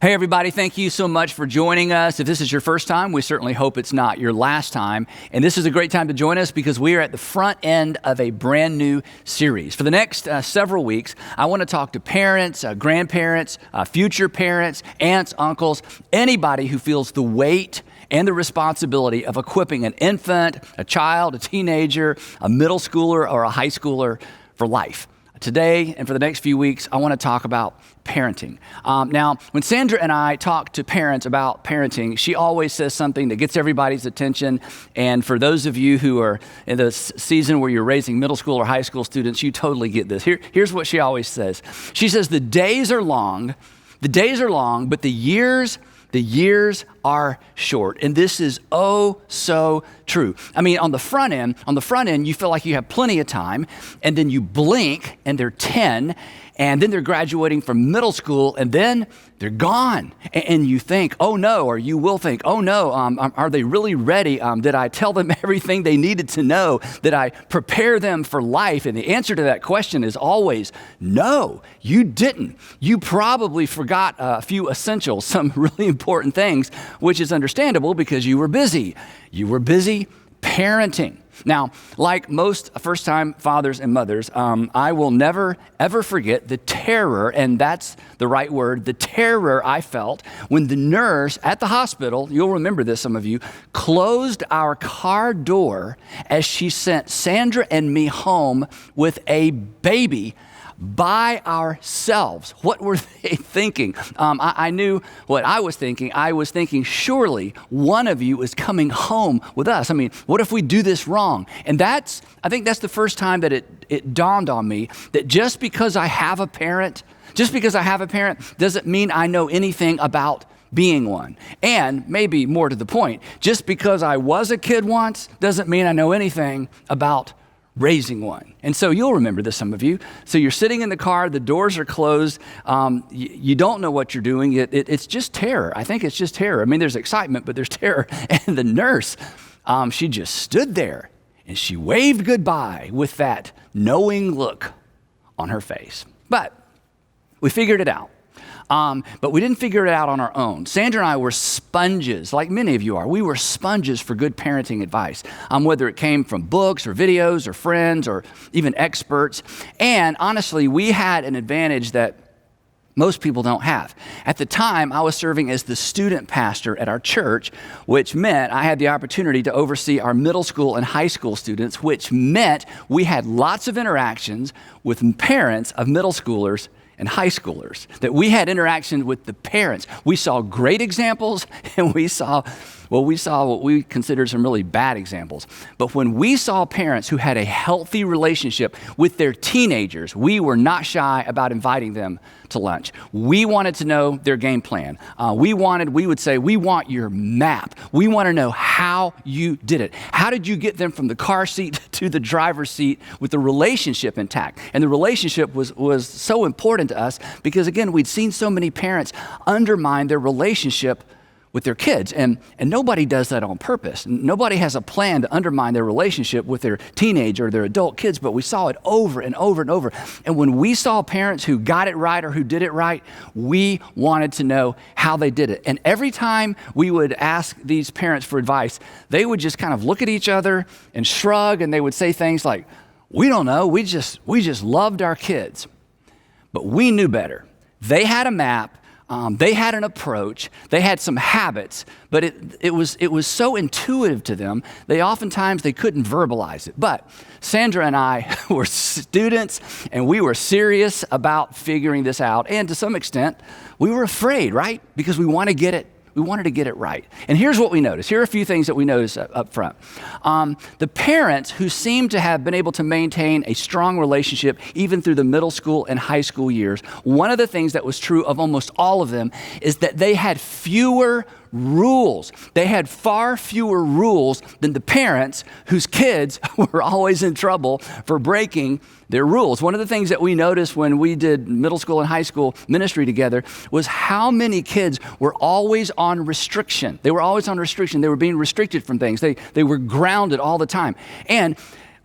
Hey everybody, thank you so much for joining us. If this is your first time, we certainly hope it's not your last time. And this is a great time to join us because we are at the front end of a brand new series. For the next several weeks, I want to talk to parents, grandparents, future parents, aunts, uncles, anybody who feels the weight and the responsibility of equipping an infant, a child, a teenager, a middle schooler, or a high schooler for life. Today and for the next few weeks, I want to talk about parenting. Now, when Sandra and I talk to parents about parenting, she always says something that gets everybody's attention. And for those of you who are in the season where you're raising middle school or high school students, you totally get this. Here's what she always says. She says, the days are long, but the years are short. And this is oh so true. I mean, on the front end, you feel like you have plenty of time, and then you blink and they're 10, and then they're graduating from middle school, and then they're gone. And you think, oh no, or you will think, oh no, are they really ready? Did I tell them everything they needed to know? Did I prepare them for life? And the answer to that question is always no, you didn't. You probably forgot a few essentials, some really important things, which is understandable because you were busy. You were busy parenting. Now, like most first-time fathers and mothers, I will never, ever forget the terror, and that's the right word, the terror I felt when the nurse at the hospital, you'll remember this, some of you, closed our car door as she sent Sandra and me home with a baby by ourselves. What were they thinking? I knew what I was thinking. I was thinking, surely one of you is coming home with us. I mean, what if we do this wrong? And I think that's the first time that it dawned on me that just because I have a parent doesn't mean I know anything about being one. And maybe more to the point, just because I was a kid once doesn't mean I know anything about raising one. And so you'll remember this, some of you. So you're sitting in the car, the doors are closed, you don't know what you're doing. It's just terror. I think it's just terror. I mean, there's excitement, but there's terror. And the nurse, she just stood there and she waved goodbye with that knowing look on her face. But we figured it out. But we didn't figure it out on our own. Sandra and I were sponges, like many of you are. We were sponges for good parenting advice, whether it came from books or videos or friends or even experts. And honestly, we had an advantage that most people don't have. At the time, I was serving as the student pastor at our church, which meant I had the opportunity to oversee our middle school and high school students, which meant we had lots of interactions with parents of middle schoolers and high schoolers, that we had interaction with the parents. We saw great examples, and we saw what we considered some really bad examples. But when we saw parents who had a healthy relationship with their teenagers, we were not shy about inviting them to lunch. We wanted to know their game plan. We would say, we want your map. We want to know how you did it. How did you get them from the car seat to the driver's seat with the relationship intact? And the relationship was so important to us because, again, we'd seen so many parents undermine their relationship with their kids. And nobody does that on purpose. Nobody has a plan to undermine their relationship with their teenage or their adult kids, but we saw it over and over and over. And when we saw parents who got it right or who did it right, we wanted to know how they did it. And every time we would ask these parents for advice, they would just kind of look at each other and shrug, and they would say things like, we don't know, we just loved our kids. But we knew better. They had a map. They had an approach, they had some habits, but it was so intuitive to them, oftentimes they couldn't verbalize it. But Sandra and I were students, and we were serious about figuring this out. And to some extent, we were afraid, right? Because we wanted to get it right. And here's what we noticed. Here are a few things that we noticed up front. The parents who seemed to have been able to maintain a strong relationship even through the middle school and high school years, one of the things that was true of almost all of them is that they had fewer rules. They had far fewer rules than the parents whose kids were always in trouble for breaking their rules. One of the things that we noticed when we did middle school and high school ministry together was how many kids were always on restriction. They were always on restriction. They were being restricted from things. They were grounded all the time. And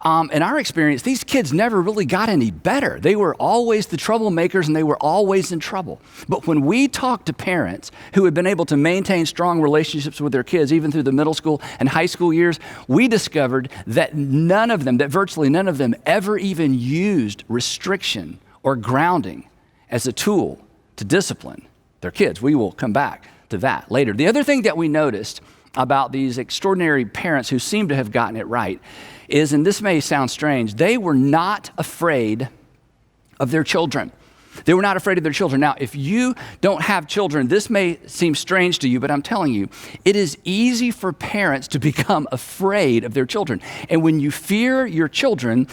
in our experience, these kids never really got any better. They were always the troublemakers and they were always in trouble. But when we talked to parents who had been able to maintain strong relationships with their kids, even through the middle school and high school years, we discovered that virtually none of them ever even used restriction or grounding as a tool to discipline their kids. We will come back to that later. The other thing that we noticed about these extraordinary parents who seem to have gotten it right is, and this may sound strange, they were not afraid of their children. They were not afraid of their children. Now, if you don't have children, this may seem strange to you, but I'm telling you, it is easy for parents to become afraid of their children. And when you fear your children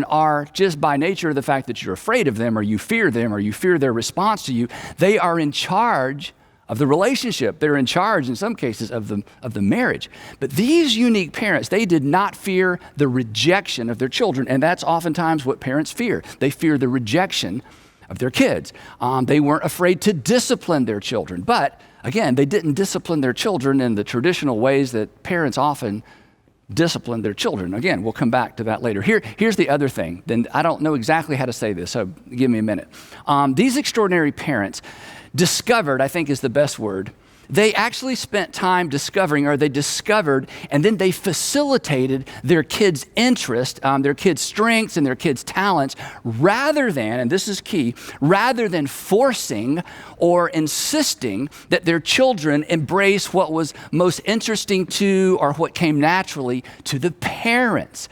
are, just by nature of the fact that you're afraid of them, or you fear their response to you, they are in charge of the relationship. They're in charge, in some cases, of the marriage. But these unique parents, they did not fear the rejection of their children, and that's oftentimes what parents fear. They fear the rejection of their kids. They weren't afraid to discipline their children. But, again, they didn't discipline their children in the traditional ways that parents often discipline their children. Again, we'll come back to that later. Here's the other thing. Then I don't know exactly how to say this, so give me a minute. These extraordinary parents discovered, I think is the best word, they actually spent time discovering, or they discovered, and then they facilitated their kids' interest, their kids' strengths and their kids' talents, rather than, and this is key, rather than forcing or insisting that their children embrace what was most interesting to, or what came naturally to the parents.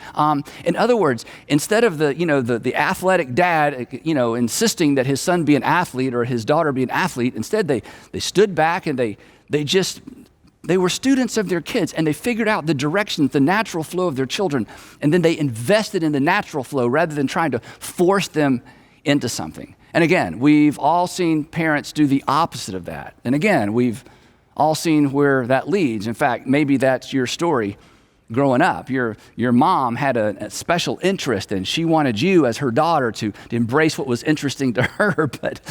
In other words, instead of the athletic dad, insisting that his son be an athlete or his daughter be an athlete, instead they stood back and they were students of their kids, and they figured out the direction, the natural flow of their children, and then they invested in the natural flow rather than trying to force them into something. And again, we've all seen parents do the opposite of that. And again, we've all seen where that leads. In fact, maybe that's your story growing up. Your mom had a special interest, and she wanted you as her daughter to embrace what was interesting to her, but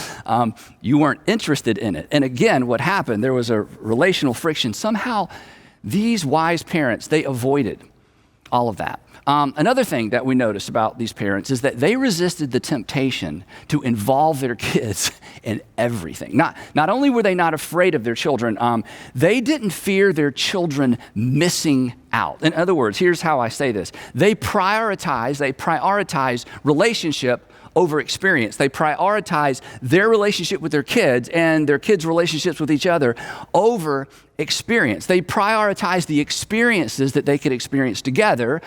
you weren't interested in it. And again, what happened, there was a relational friction. Somehow, these wise parents, they avoided all of that. Another thing that we noticed about these parents is that they resisted the temptation to involve their kids in everything. Not only were they not afraid of their children, they didn't fear their children missing out. In other words, here's how I say this. They prioritize relationship over experience. They prioritize their relationship with their kids and their kids' relationships with each other over experience. They prioritize the experiences that they could experience together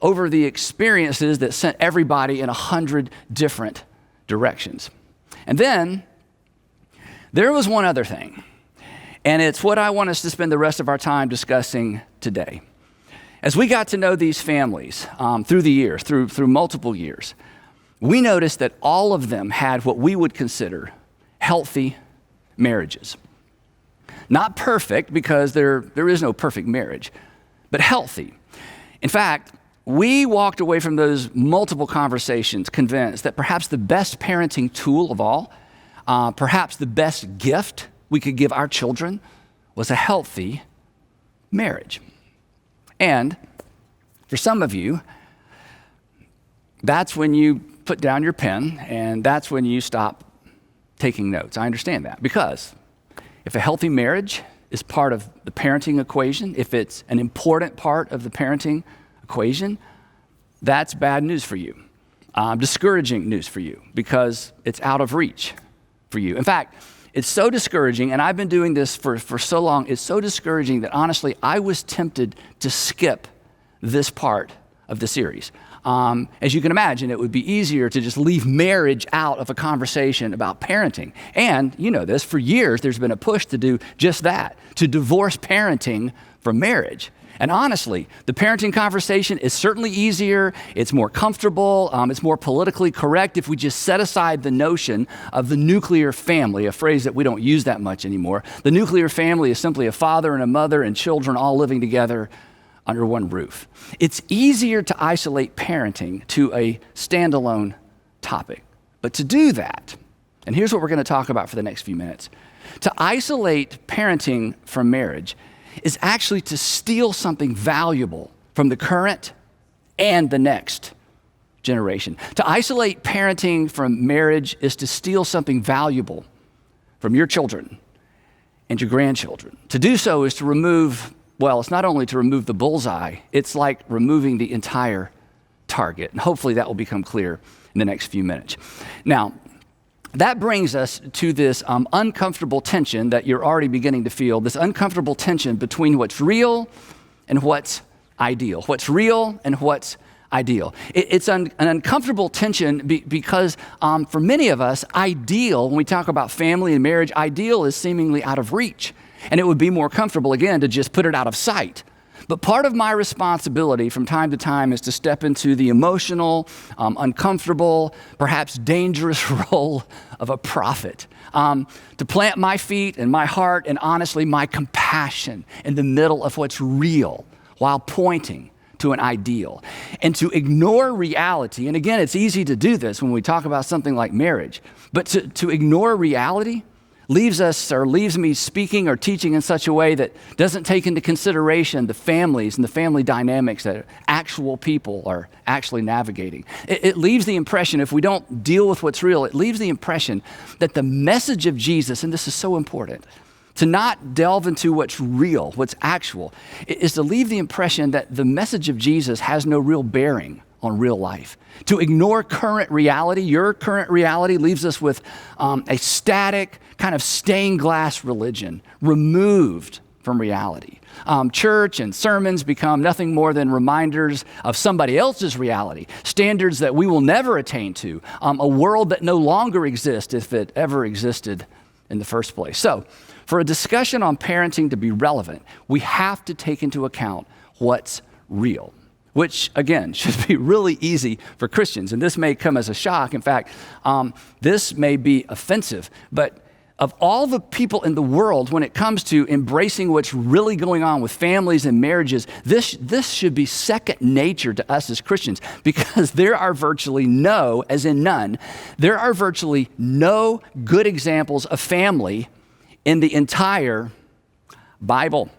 over the experiences that sent everybody in 100 different directions. And then there was one other thing, and it's what I want us to spend the rest of our time discussing today. As we got to know these families through the years, through multiple years, we noticed that all of them had what we would consider healthy marriages. Not perfect, because there is no perfect marriage, but healthy. In fact, we walked away from those multiple conversations convinced that perhaps the best parenting tool of all, perhaps the best gift we could give our children, was a healthy marriage. And for some of you, that's when you put down your pen, and that's when you stop taking notes. I understand that, because if a healthy marriage is part of the parenting equation, if it's an important part of the parenting equation, that's bad news for you, discouraging news for you, because it's out of reach for you. In fact, it's so discouraging, and I've been doing this for so long, it's so discouraging that honestly, I was tempted to skip this part of the series. As you can imagine, it would be easier to just leave marriage out of a conversation about parenting. And you know this, for years, there's been a push to do just that, to divorce parenting from marriage. And honestly, the parenting conversation is certainly easier, it's more comfortable, it's more politically correct if we just set aside the notion of the nuclear family, a phrase that we don't use that much anymore. The nuclear family is simply a father and a mother and children all living together under one roof. It's easier to isolate parenting to a standalone topic. But to do that, and here's what we're going to talk about for the next few minutes, to isolate parenting from marriage is actually to steal something valuable from the current and the next generation. To isolate parenting from marriage is to steal something valuable from your children and your grandchildren. To do so is to remove, well, it's not only to remove the bullseye, it's like removing the entire target. And hopefully that will become clear in the next few minutes. Now, that brings us to this uncomfortable tension that you're already beginning to feel, this uncomfortable tension between what's real and what's ideal. What's real and what's ideal. It's an uncomfortable tension because for many of us, ideal, when we talk about family and marriage, ideal is seemingly out of reach. And it would be more comfortable, again, to just put it out of sight. But part of my responsibility from time to time is to step into the emotional, uncomfortable, perhaps dangerous role of a prophet, to plant my feet and my heart and honestly my compassion in the middle of what's real while pointing to an ideal, and to ignore reality. And again, it's easy to do this when we talk about something like marriage, but to ignore reality leaves me speaking or teaching in such a way that doesn't take into consideration the families and the family dynamics that actual people are actually navigating. It leaves the impression, if we don't deal with what's real, it leaves the impression that the message of Jesus, and this is so important, to not delve into what's real, what's actual, is to leave the impression that the message of Jesus has no real bearing on real life. To ignore current reality, your current reality, leaves us with a static, kind of stained glass religion, removed from reality. Church and sermons become nothing more than reminders of somebody else's reality, standards that we will never attain to, a world that no longer exists if it ever existed in the first place. So, for a discussion on parenting to be relevant, we have to take into account what's real, which, again, should be really easy for Christians. And this may come as a shock. In fact, this may be offensive. But of all the people in the world, when it comes to embracing what's really going on with families and marriages, this should be second nature to us as Christians, because there are virtually no, as in none, there are virtually no good examples of family in the entire Bible.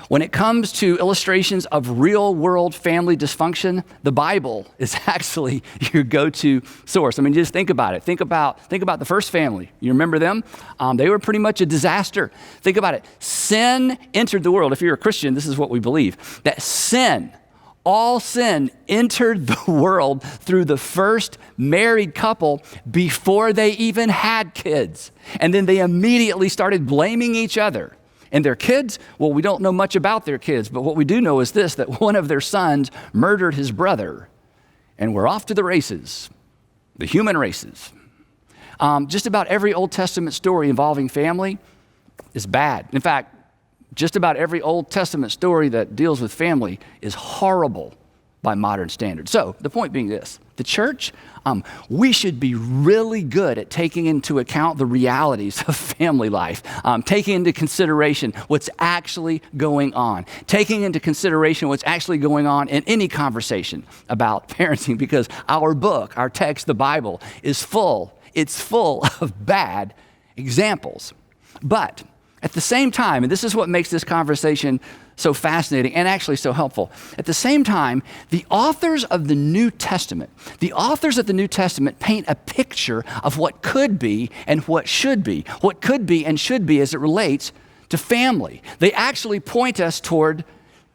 When it comes to illustrations of real world family dysfunction, the Bible is actually your go-to source. I mean, just think about it. Think about the first family. You remember them? They were pretty much a disaster. Think about it. Sin entered the world. If you're a Christian, this is what we believe, that all sin entered the world through the first married couple before they even had kids. And then they immediately started blaming each other. And their kids, well, we don't know much about their kids, but what we do know is this, that one of their sons murdered his brother. And we're off to the races, the human races. Just about every Old Testament story involving family is bad. In fact, just about every Old Testament story that deals with family is horrible by modern standards. So the point being this, the church, we should be really good at taking into account the realities of family life, taking into consideration what's actually going on, taking into consideration what's actually going on in any conversation about parenting, because our book, our text, the Bible, is full of bad examples. But at the same time, and this is what makes this conversation so fascinating and actually so helpful, at the same time, the authors of the New Testament paint a picture of what could be and what should be and should be as it relates to family. They actually point us toward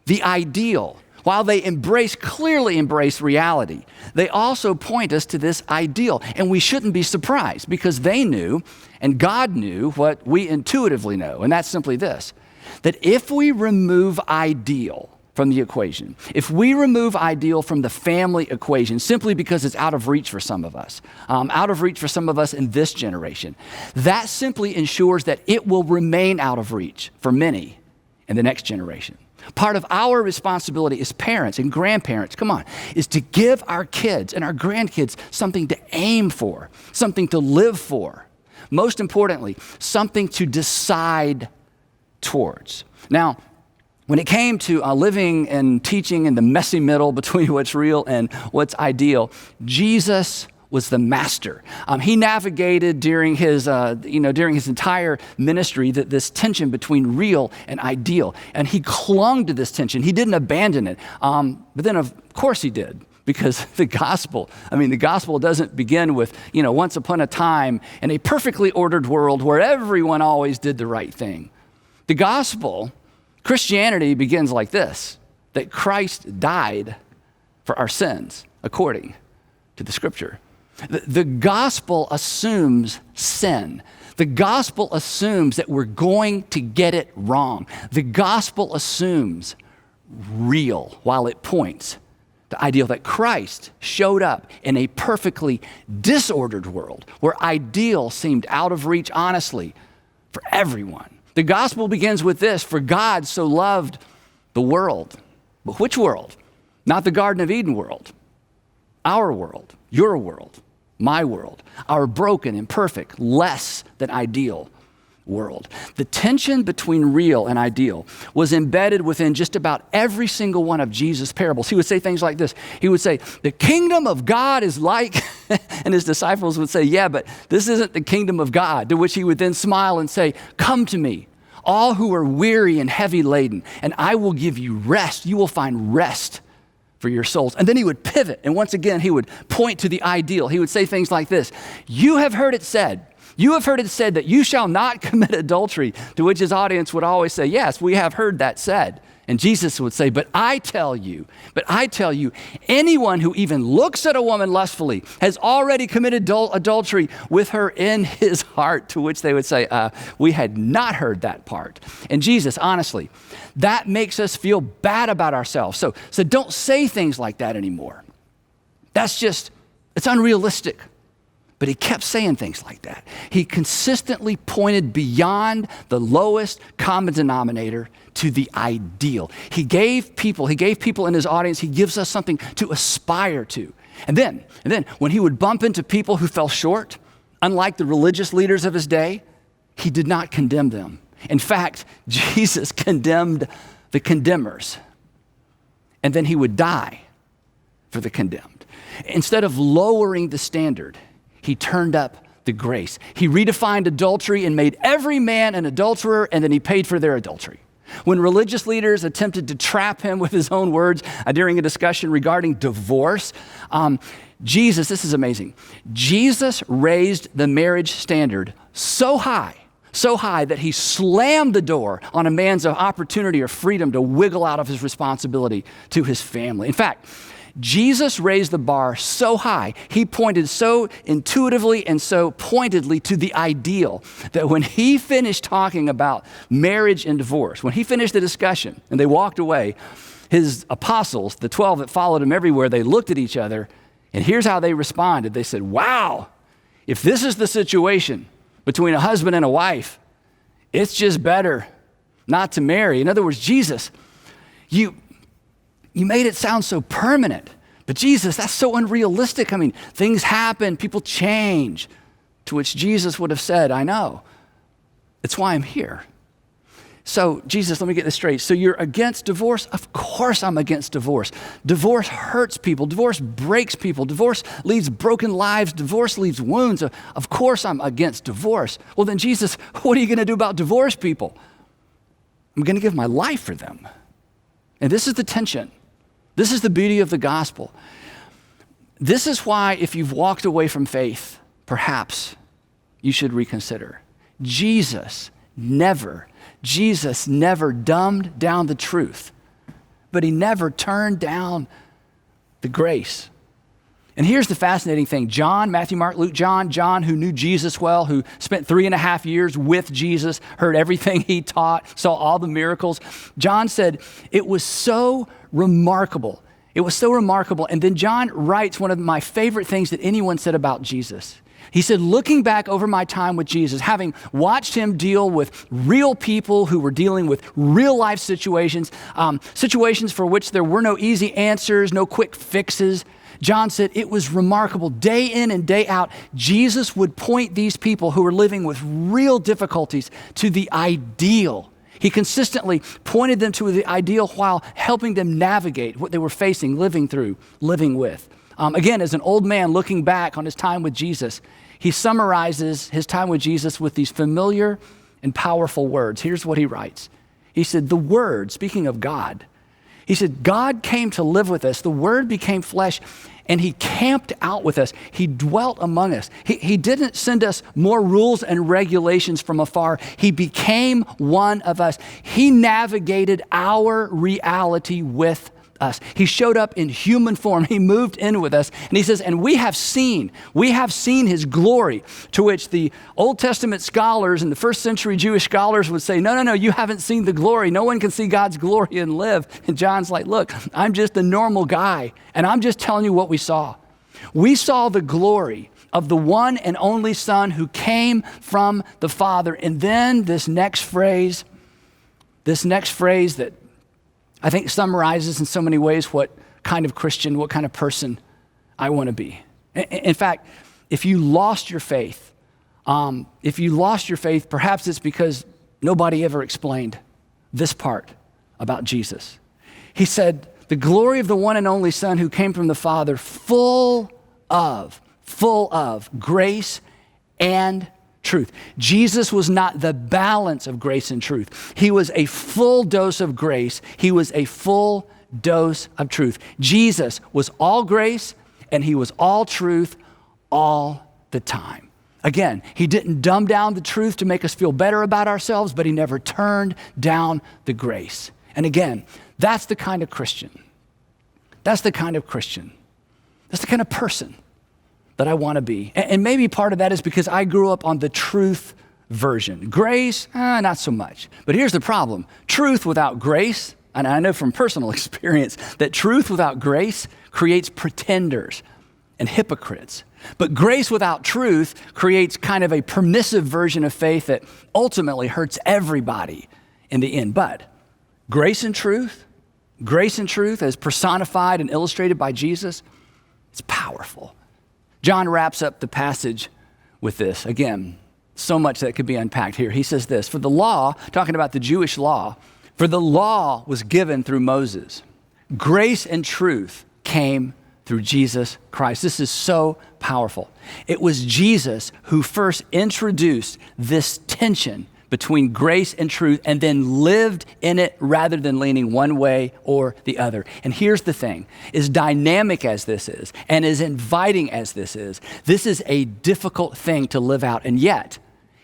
the ideal. While they clearly embrace reality, they also point us to this ideal. And we shouldn't be surprised, because they knew, and God knew, what we intuitively know. And that's simply this, that if we remove ideal from the equation, if we remove ideal from the family equation, simply because it's out of reach for some of us in this generation, that simply ensures that it will remain out of reach for many in the next generation. Part of our responsibility as parents and grandparents, is to give our kids and our grandkids something to aim for, something to live for. Most importantly, something to decide towards. Now, when it came to living and teaching in the messy middle between what's real and what's ideal, Jesus was the master. He navigated during his entire ministry this tension between real and ideal, and he clung to this tension. He didn't abandon it, but then of course he did, because the gospel doesn't begin with once upon a time in a perfectly ordered world where everyone always did the right thing. The gospel, Christianity, begins like this: that Christ died for our sins according to the Scripture. The gospel assumes sin. The gospel assumes that we're going to get it wrong. The gospel assumes real, while it points the ideal, that Christ showed up in a perfectly disordered world where ideal seemed out of reach, honestly, for everyone. The gospel begins with this: for God so loved the world. But which world? Not the Garden of Eden world. Our world, your world, my world, our broken, imperfect, less than ideal world. The tension between real and ideal was embedded within just about every single one of Jesus' parables. He would say things like this. He would say, the kingdom of God is like, and his disciples would say, yeah, but this isn't the kingdom of God. To which he would then smile and say, come to me, all who are weary and heavy laden, and I will give you rest. You will find rest for your souls. And then he would pivot, and once again, he would point to the ideal. He would say things like this: you have heard it said that you shall not commit adultery, to which his audience would always say, yes, we have heard that said. And Jesus would say, but I tell you, anyone who even looks at a woman lustfully has already committed adultery with her in his heart, to which they would say, we had not heard that part. And Jesus, honestly, that makes us feel bad about ourselves. So don't say things like that anymore. It's unrealistic. But he kept saying things like that. He consistently pointed beyond the lowest common denominator to the ideal. He gave people in his audience, he gives us something to aspire to. And then when he would bump into people who fell short, unlike the religious leaders of his day, he did not condemn them. In fact, Jesus condemned the condemners. And then he would die for the condemned. Instead of lowering the standard, he turned up the grace. He redefined adultery and made every man an adulterer, and then he paid for their adultery. When religious leaders attempted to trap him with his own words during a discussion regarding divorce, Jesus, this is amazing, Jesus raised the marriage standard so high that he slammed the door on a man's opportunity or freedom to wiggle out of his responsibility to his family. In fact, Jesus raised the bar so high, he pointed so intuitively and so pointedly to the ideal that when he finished talking about marriage and divorce, when he finished the discussion and they walked away, his apostles, the 12 that followed him everywhere, they looked at each other, and here's how they responded. They said, wow, if this is the situation between a husband and a wife, it's just better not to marry. In other words, Jesus, you made it sound so permanent, but Jesus, that's so unrealistic. I mean, things happen, people change. To which Jesus would have said, I know. It's why I'm here. So Jesus, let me get this straight. So you're against divorce? Of course I'm against divorce. Divorce hurts people. Divorce breaks people. Divorce leaves broken lives. Divorce leaves wounds. Of course I'm against divorce. Well then Jesus, what are you going to do about divorced people? I'm going to give my life for them. And this is the tension. This is the beauty of the gospel. This is why if you've walked away from faith, perhaps you should reconsider. Jesus never dumbed down the truth, but he never turned down the grace. And here's the fascinating thing. John, Matthew, Mark, Luke, John, who knew Jesus well, who spent 3.5 years with Jesus, heard everything he taught, saw all the miracles. John said, it was so remarkable. It was so remarkable. And then John writes one of my favorite things that anyone said about Jesus. He said, looking back over my time with Jesus, having watched him deal with real people who were dealing with real life situations, situations for which there were no easy answers, no quick fixes, John said it was remarkable. Day in and day out, Jesus would point these people who were living with real difficulties to the ideal. He consistently pointed them to the ideal while helping them navigate what they were facing, living through, living with. Again, as an old man looking back on his time with Jesus, he summarizes his time with Jesus with these familiar and powerful words. Here's what he writes. He said, the Word, speaking of God, he said, God came to live with us. The Word became flesh, and he camped out with us. He dwelt among us. He didn't send us more rules and regulations from afar. He became one of us. He navigated our reality with us. He showed up in human form. He moved in with us. And he says, and we have seen his glory, to which the Old Testament scholars and the first century Jewish scholars would say, no, you haven't seen the glory. No one can see God's glory and live. And John's like, look, I'm just a normal guy, and I'm just telling you what we saw. We saw the glory of the one and only Son who came from the Father. And then this next phrase that I think summarizes in so many ways what kind of Christian, what kind of person I want to be. In fact, if you lost your faith, perhaps it's because nobody ever explained this part about Jesus. He said, the glory of the one and only Son who came from the Father, full of grace and truth. Jesus was not the balance of grace and truth. He was a full dose of grace. He was a full dose of truth. Jesus was all grace and he was all truth all the time. Again, he didn't dumb down the truth to make us feel better about ourselves, but he never turned down the grace. And again, that's the kind of Christian. That's the kind of Christian. That's the kind of person that I want to be. And maybe part of that is because I grew up on the truth version. Grace, not so much. But here's the problem. Truth without grace, and I know from personal experience that truth without grace creates pretenders and hypocrites. But grace without truth creates kind of a permissive version of faith that ultimately hurts everybody in the end. But grace and truth as personified and illustrated by Jesus, it's powerful. John wraps up the passage with this. Again, so much that could be unpacked here. He says this, for the law, talking about the Jewish law, for the law was given through Moses. Grace and truth came through Jesus Christ. This is so powerful. It was Jesus who first introduced this tension between grace and truth and then lived in it rather than leaning one way or the other. And here's the thing, as dynamic as this is and as inviting as this is a difficult thing to live out. And yet,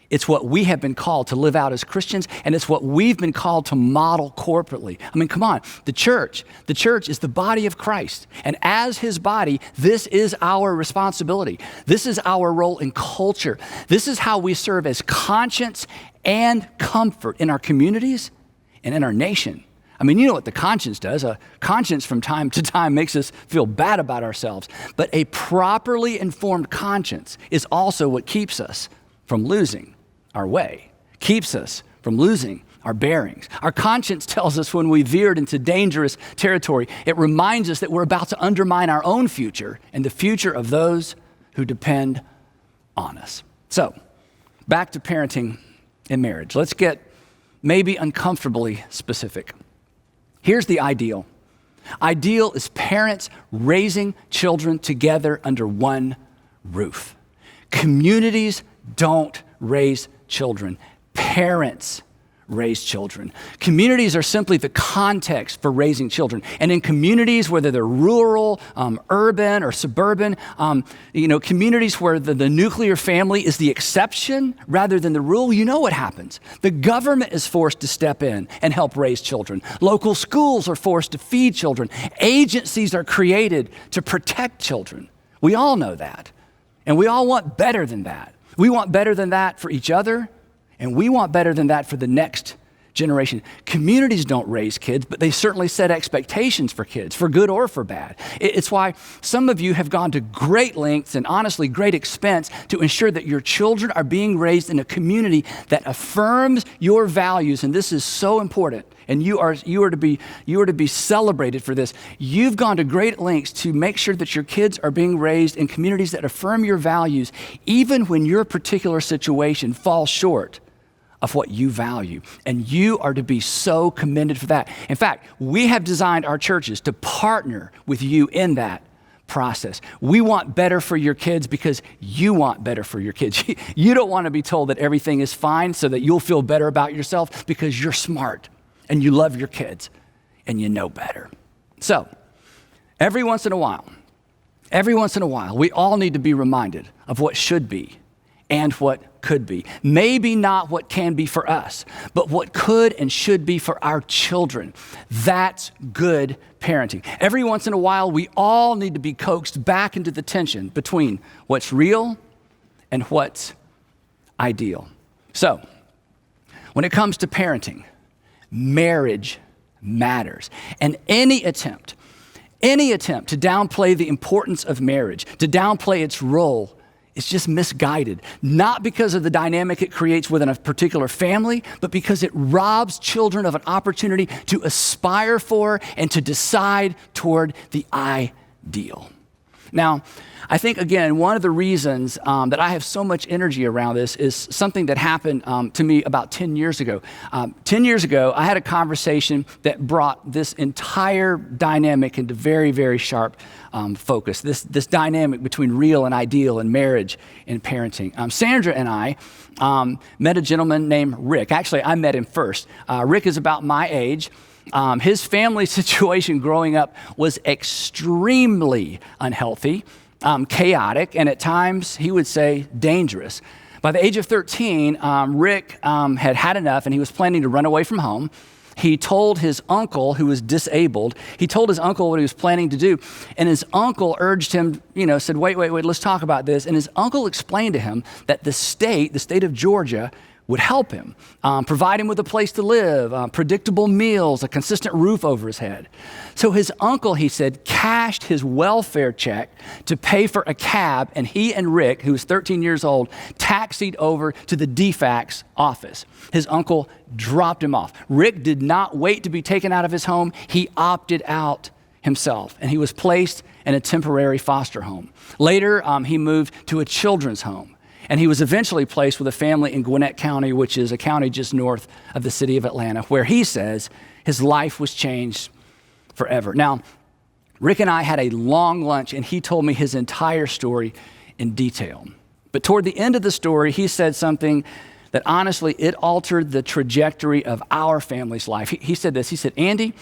it's what we have been called to live out as Christians, and it's what we've been called to model corporately. I mean, come on, the church is the body of Christ. And as his body, this is our responsibility. This is our role in culture. This is how we serve as conscience and comfort in our communities and in our nation. I mean, you know what the conscience does. A conscience from time to time makes us feel bad about ourselves. But a properly informed conscience is also what keeps us from losing our way, keeps us from losing our bearings. Our conscience tells us when we veered into dangerous territory. It reminds us that we're about to undermine our own future and the future of those who depend on us. So, back to parenting and marriage. Let's get maybe uncomfortably specific. Here's the ideal. Ideal is parents raising children together under one roof. Communities don't raise children. Parents raise children. Communities are simply the context for raising children. And in communities, whether they're rural, urban, or suburban, communities where the nuclear family is the exception rather than the rule, you know what happens. The government is forced to step in and help raise children. Local schools are forced to feed children. Agencies are created to protect children. We all know that. And we all want better than that. We want better than that for each other, and we want better than that for the next generation. Communities don't raise kids, but they certainly set expectations for kids, for good or for bad. It's why some of you have gone to great lengths and honestly great expense to ensure that your children are being raised in a community that affirms your values, and this is so important. And you are to be celebrated for this. You've gone to great lengths to make sure that your kids are being raised in communities that affirm your values, even when your particular situation falls short of what you value. And you are to be so commended for that. In fact, we have designed our churches to partner with you in that process. We want better for your kids because you want better for your kids. You don't want to be told that everything is fine so that you'll feel better about yourself because you're smart and you love your kids and you know better. So, every once in a while, we all need to be reminded of what should be and what could be. Maybe not what can be for us, but what could and should be for our children. That's good parenting. Every once in a while, we all need to be coaxed back into the tension between what's real and what's ideal. So, when it comes to parenting, marriage matters. And any attempt to downplay the importance of marriage, to downplay its role, is just misguided. Not because of the dynamic it creates within a particular family, but because it robs children of an opportunity to aspire for and to decide toward the ideal. Now, I think, again, one of the reasons that I have so much energy around this is something that happened to me about 10 years ago. 10 years ago, I had a conversation that brought this entire dynamic into very, very sharp focus, this dynamic between real and ideal and marriage and parenting. Sandra and I met a gentleman named Rick. Actually, I met him first. Rick is about my age. His family situation growing up was extremely unhealthy, chaotic, and at times, he would say, dangerous. By the age of 13, Rick had had enough, and he was planning to run away from home. He told his uncle, who was disabled, he told his uncle what he was planning to do, and his uncle urged him, said, wait, let's talk about this. And his uncle explained to him that the state of Georgia, would help him, provide him with a place to live, predictable meals, a consistent roof over his head. So his uncle, he said, cashed his welfare check to pay for a cab, and he and Rick, who was 13 years old, taxied over to the DFACS office. His uncle dropped him off. Rick did not wait to be taken out of his home. He opted out himself, and he was placed in a temporary foster home. Later, he moved to a children's home. And he was eventually placed with a family in Gwinnett County, which is a county just north of the city of Atlanta, where he says his life was changed forever. Now, Rick and I had a long lunch, and he told me his entire story in detail. But toward the end of the story, he said something that honestly, it altered the trajectory of our family's life. He said this, he said, Andy,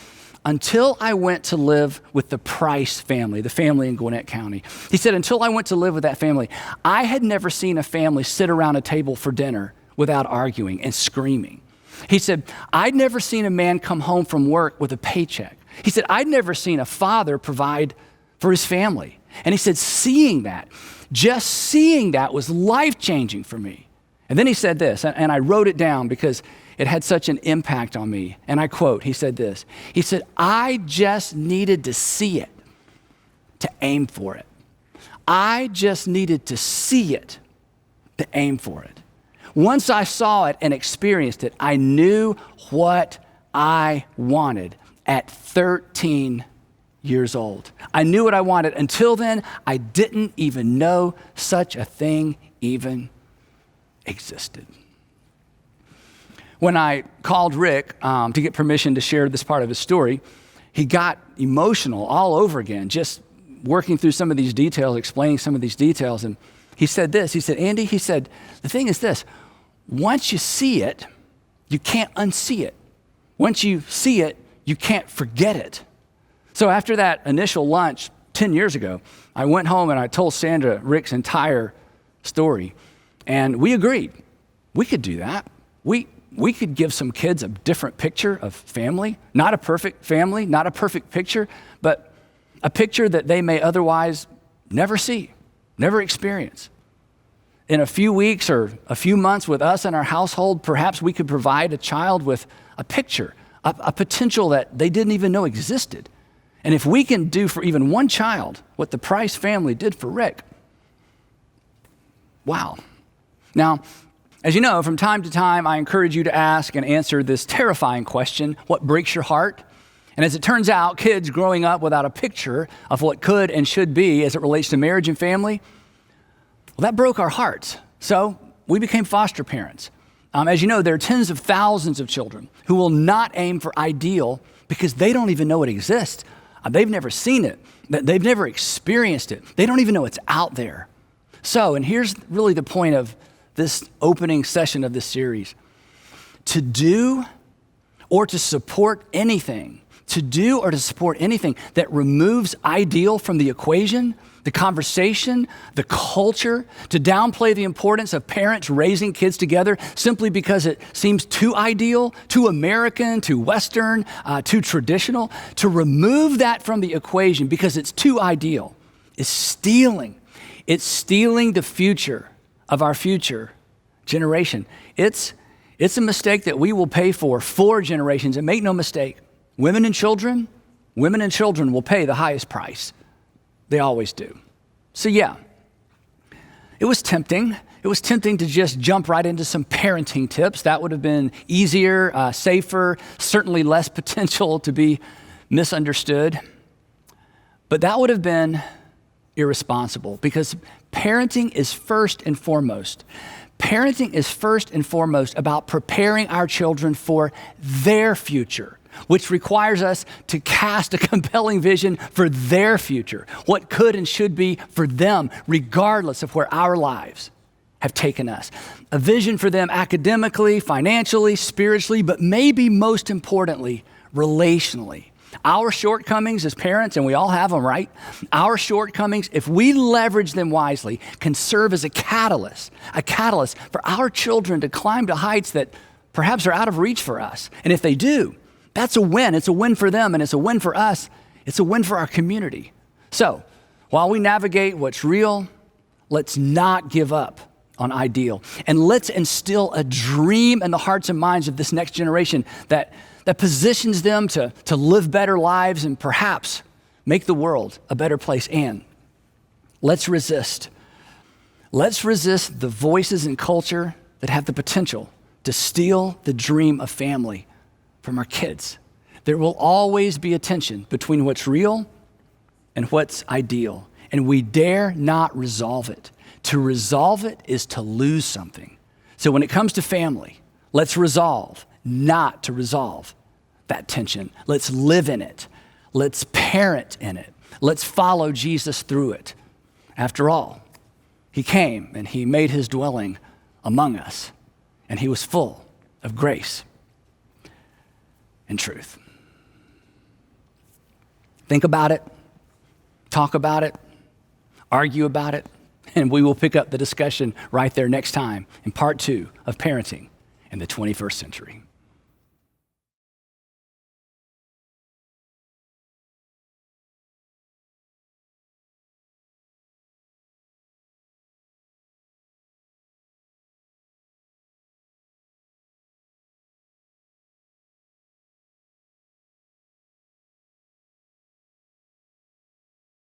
until I went to live with the Price family, the family in Gwinnett County. He said, until I went to live with that family, I had never seen a family sit around a table for dinner without arguing and screaming. He said, I'd never seen a man come home from work with a paycheck. He said, I'd never seen a father provide for his family. And he said, just seeing that was life-changing for me. And then he said this, and I wrote it down because it had such an impact on me. And I quote, he said this, he said, I just needed to see it to aim for it. I just needed to see it to aim for it. Once I saw it and experienced it, I knew what I wanted at 13 years old. I knew what I wanted. Until then, I didn't even know such a thing even existed. When I called Rick to get permission to share this part of his story, he got emotional all over again, just working through some of these details, explaining some of these details. And he said this, he said, Andy, he said, the thing is this, once you see it, you can't unsee it. Once you see it, you can't forget it. So after that initial lunch 10 years ago, I went home and I told Sandra Rick's entire story. And we agreed we could do that. We could give some kids a different picture of family, not a perfect family, not a perfect picture, but a picture that they may otherwise never see, never experience. In a few weeks or a few months with us in our household, perhaps we could provide a child with a picture, a potential that they didn't even know existed. And if we can do for even one child what the Price family did for Rick, wow. Now, as you know, from time to time, I encourage you to ask and answer this terrifying question, what breaks your heart? And as it turns out, kids growing up without a picture of what could and should be as it relates to marriage and family, well, that broke our hearts. So we became foster parents. As you know, there are tens of thousands of children who will not aim for ideal because they don't even know it exists. They've never seen it. They've never experienced it. They don't even know it's out there. So, and here's really the point of this opening session of this series. To do or to support anything that removes ideal from the equation, the conversation, the culture, to downplay the importance of parents raising kids together simply because it seems too ideal, too American, too Western, too traditional, to remove that from the equation because it's too ideal, is stealing. It's stealing the future of our future generation. It's a mistake that we will pay for generations. And make no mistake, women and children will pay the highest price. They always do. So yeah, it was tempting. It was tempting to just jump right into some parenting tips. That would have been easier, safer, certainly less potential to be misunderstood. But that would have been irresponsible because parenting is first and foremost about preparing our children for their future, which requires us to cast a compelling vision for their future, what could and should be for them, regardless of where our lives have taken us. A vision for them academically, financially, spiritually, but maybe most importantly, relationally. Our shortcomings as parents, and we all have them, right? Our shortcomings, if we leverage them wisely, can serve as a catalyst for our children to climb to heights that perhaps are out of reach for us. And if they do, that's a win. It's a win for them, and it's a win for us. It's a win for our community. So, while we navigate what's real, let's not give up on ideal. And let's instill a dream in the hearts and minds of this next generation that positions them to live better lives and perhaps make the world a better place. And let's resist. Let's resist the voices in culture that have the potential to steal the dream of family from our kids. There will always be a tension between what's real and what's ideal, and we dare not resolve it. To resolve it is to lose something. So when it comes to family, let's resolve not to resolve that tension. Let's live in it. Let's parent in it. Let's follow Jesus through it. After all, he came and he made his dwelling among us, and he was full of grace and truth. Think about it, talk about it, argue about it, and we will pick up the discussion right there next time in part 2 of Parenting in the 21st Century.